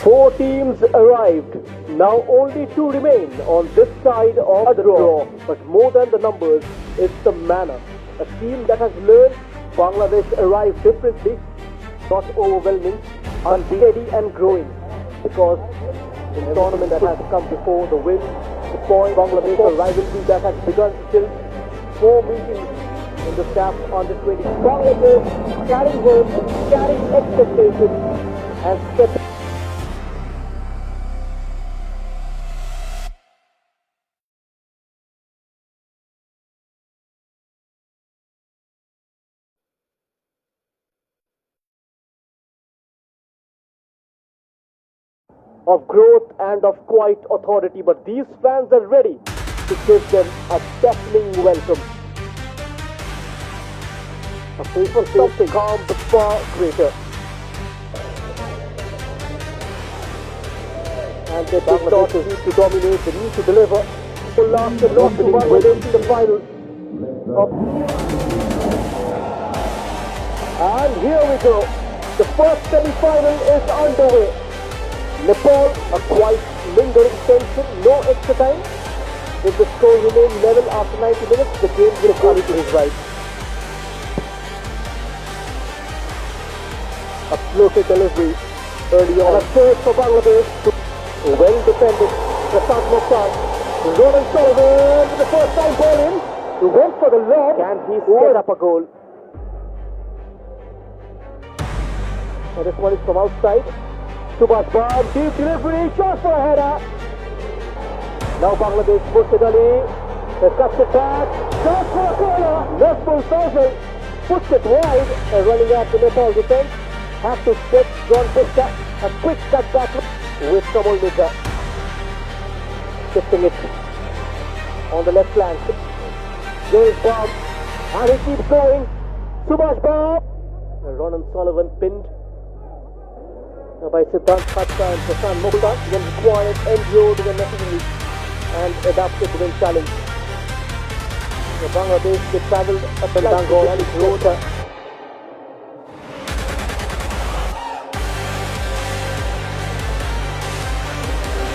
Four teams arrived. Now only two remain on this side of the draw. But more than the numbers, it's the manner. A team that has learned Bangladesh arrived differently, not overwhelming, unsteady and growing. Because in the tournament that has come before, the win, the point, Bangladesh, a rivalry that has begun still. 4 meetings in the Saff Under-20. Bangladesh carrying home, carrying expectations and stepping. Of growth and of quiet authority, but these fans are ready to give them a deafening welcome. A faithful something calm but far greater. And they did not need to dominate, they need to deliver. The last and not within the final. And here we go. The first semi-final is underway. Nepal, a quite lingering tension, no extra time. If the score remains level after 90 minutes, the game will go to his right. A floated delivery early on. And a third for Bangladesh. Well defended. Prasad Mokhtar. Ronan Sullivan with the first time ball in. He went for the lob. Can he set up a goal? And this one is from outside. Subhash Bam, deep delivery, shot for a header. Now Bangladesh, Murshid Ali, they cuts it back, shot for a corner. Nazmul Fazal puts it wide, running at the Nepal defense. Has to step John Pista, a quick cut back with Kamal Mika. Shifting it on the left flank. Jonas Bam, and he keeps going. Subhash Bam, Ronan Sullivan pinned by Siddhant Khatka and Prasad Mokhtar, when required, endured when necessary, and adapted when challenged. Bangladesh, they travelled up and down goal and road.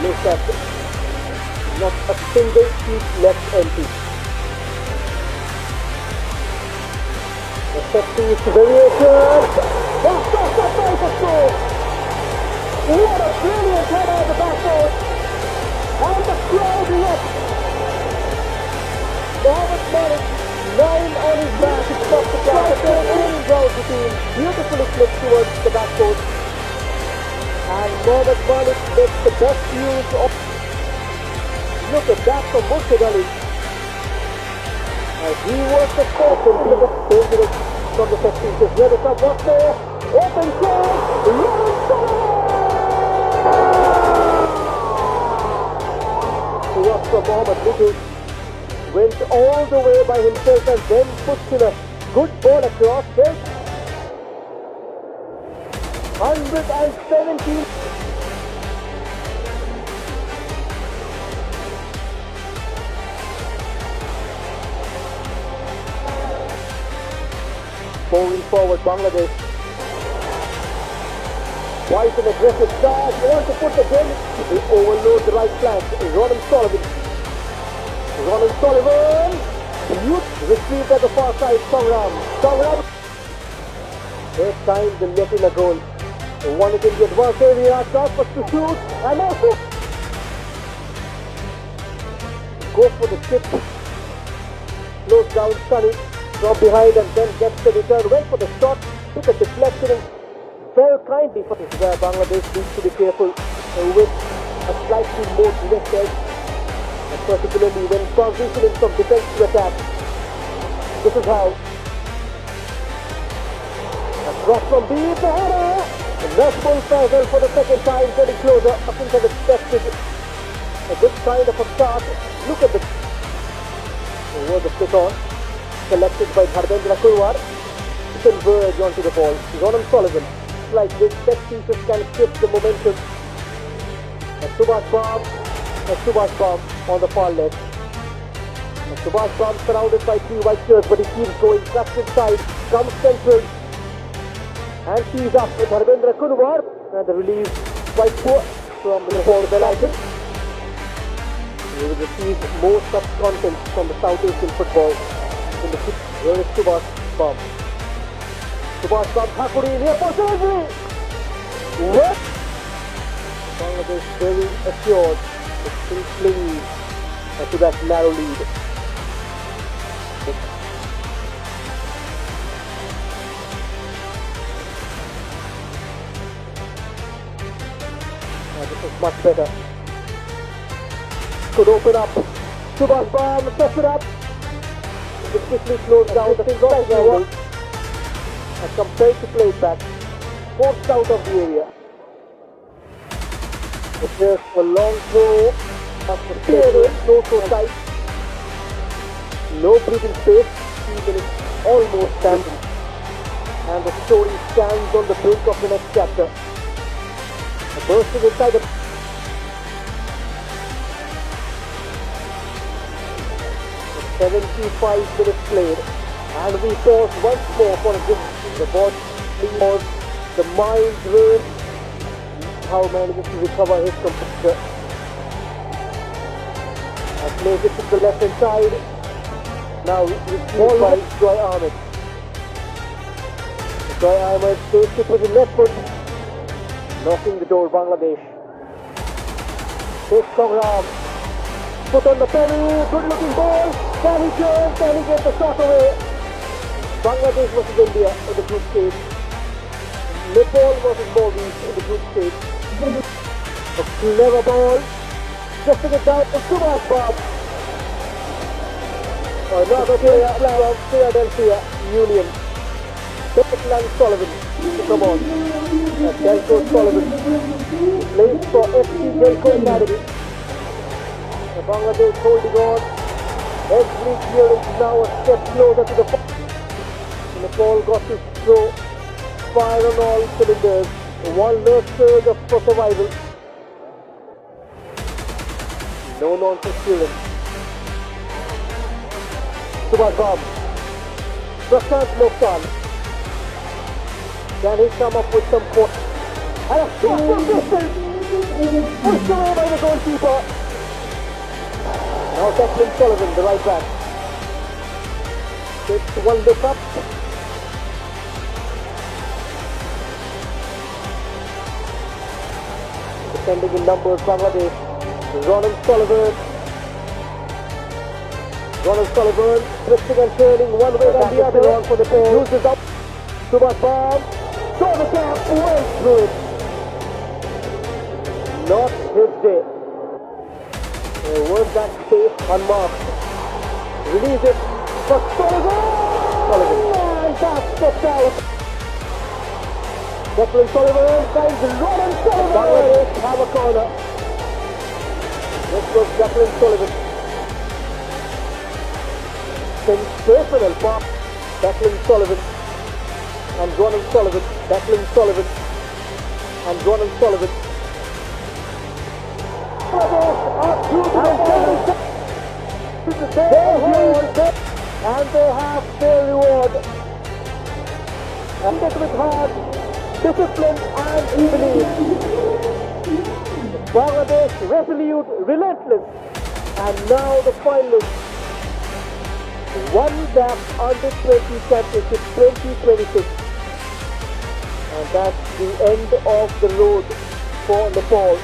Look at it. Not a single seat left empty. The set piece variation. That's a score. What a brilliant header at the backboard. And the crowd left. Mohamed Malik, 9 on his back. He stopped the crowd. In goes the team. Beautifully flipped towards the backboard. And Mohamed Malik makes the best use of. Look at that from Murshid Ali. And he was the first dangerous from the set pieces. Here they come once more. Open goal. Ronan Sullivan. Up from Mohamed Malik, went all the way by himself and then puts in a good ball across. 117. Moving forward, Bangladesh. Quite an aggressive charge. They want to put the game. They overload the right flank. Ronan Sullivan. Retrieved at the far side. Sangram. Third time they let in a goal. They wanted in the advanced area. Shot was to shoot. And also go for the chip. Close down Sunny from behind and then gets the return. Went for the shot. Took a deflection and fell kindly for this. Bangladesh needs to be careful with a slightly more direct edge, and particularly when transitioning from defense to attack. This is how. A cross from deep, the header. Nazmul Fazal for the second time, getting closer. Nothing as expected. A good kind of a start. Look at the over the stick on, selected by Dharmendra Kurwar. To converge onto the ball. Ronan Sullivan. Like this, set pieces can shift the momentum. And Subhash Bam on the far left. And Subhash Bam surrounded by 3 white shirts, but he keeps going, cuts inside, comes central, and tees up with Dharmendra Kurwar, and the release quite poor from the Nepal Bell. We will receive more such content from the South Asian football in the future. Here is Subhash Bam. Subhash Bam Thakuri in here for surgery. What? Bangladesh very assured, but still clingy to that narrow lead. This is much better. Could open up. Subhash Bam sets it up. It quickly slows down the side angle and compared to play it back. Forced out of the area. There's a long throw. No so tight. No breathing space. 3 minutes almost standing. And the story stands on the brink of the next chapter. Bursting inside the 75 minutes played, and we pause once more for a glimpse. The body was the mind race. How manages to recover his composure and plays it to the left hand side. Now received by Joy Ahmed. Joy Ahmed takes it with the left foot, knocking the door. Bangladesh. Takes Kongram. Put on the penny. Good looking ball. Can he turn? Can he get the shot away? Bangladesh versus India in the group stage. Nepal versus Maldives in the group stage. A clever ball. Just to get down to Subhash Bam. Another player from Philadelphia Union. Declan Sullivan. Come on. Delco Sullivan plays for FC Delco Academy. The Bangladesh holding on. Every clearance now a step closer to the ball. Nepal got to throw fire on all cylinders. One last surge for survival. No nonsense clearance. Subhash Bam. Prashant Mokhtar. Can he come up with some quote? And a shot from distance! Pushed away by the goalkeeper. Now Declan Sullivan, the right back. Takes one look up. Defending in numbers, Bangladesh. Ronald Sullivan. Ronald Sullivan twisting and turning one way and the other on for the pair. Uses up. Subhash Bam. Saw the gap, went through it. Not his day. There was that space unmarked. Release it for Sullivan. And that's stepped out. Declan Sullivan finds Ronald Sullivan. Bangladesh have a corner. This was Declan Sullivan. Sensational pass. Declan Sullivan. And Ronald Sullivan, Declan Sullivan, and Ronald Sullivan. And they have their reward. And it with heart, discipline and belief. Bangladesh resolute, relentless. And now the finalists won that Under-20 Championship 2026. And that's the end of the road for Nepal.